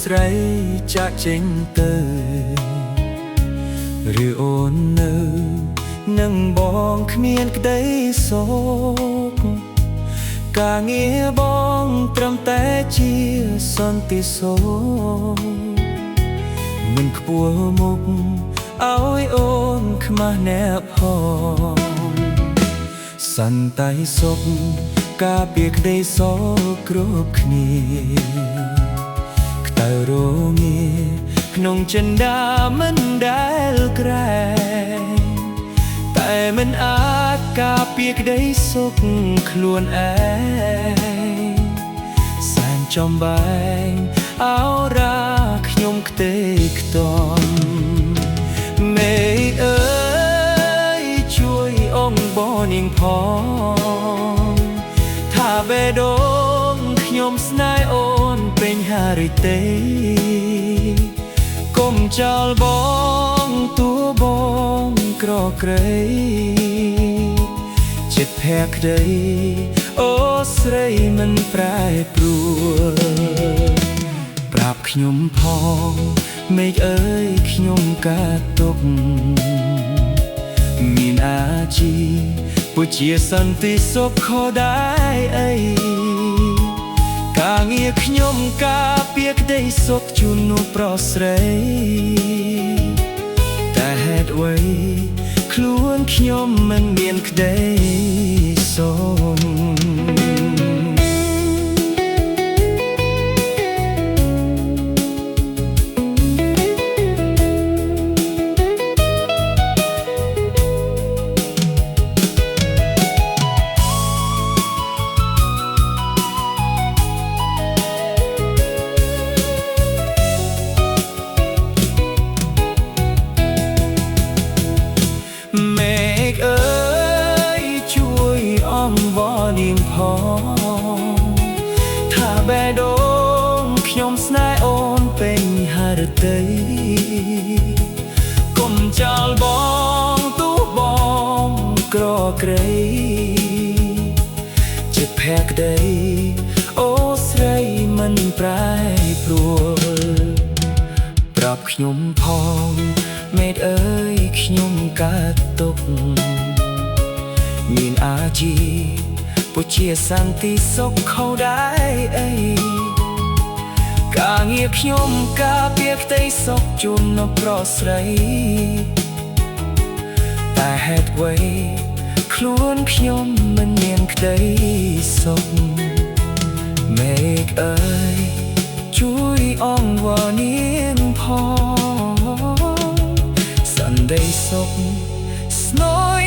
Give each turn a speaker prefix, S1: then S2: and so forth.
S1: ស្រីចាក់ចេញទៅឬអូននៅនឹងបងគ្មានក្តីសោកការងារបងត្រឹមតែជាសន្តិសុខមិនខ្ពស់មុខឲ្យអូនខ្មាស់អ្នកផងសន្តិសុខការពារក្តីសោកគ្រប់គ្នាខ្តៅរងាក្នុងចិន្តាមិនដែលក្រែងតែមិនអាចការពារក្តីសុខខ្លួនឯងសែនចំបែងអោរាខ្ញុំខ្ទេខ្ទាំមេអើយជួយអងបនាងផងថាបេះដូងខ្ញុំស្នេហ៍អូនពេញហារិទេកុំចោលបងទួបងក្រក្រៃចិត្តភក្តីអូស្រីមិនប្រែប្រួលប្រាប់ខ្ញុំផងមេឃអើយខ្ញុំកាត់ទុកមានអាជីពុជាសន្តិសុខខុសដែរអីការងារខ្ញុំការពារក្តីសុខជូននោះប្រុសស្រីតែហេតុអ្វីខ្លួនខ្ញុំមិនមានក្តីសុខថាបេះដូងខ្ញុំស្នេហ៍អូនពេញហារតីកុំចោលបងទូបងក្រក្រៃចិត្តភក្តីអូស្រីមិនប្រែប្រួលប្រាប់ខ្ញុំផងមេឃអើយខ្ញុំកាត់ទុកមានអាជីពុជាសន្តិសុខខុសដែរអីការងារខ្ញុំការពារក្តីសុខជូននៅប្រុសស្រីតែហេតុអ្វីខ្លួនខ្ញុំមិនមានក្តីសុខមេឃអើយជួយអង្វរនាងផងសន្តិសុខស្នើ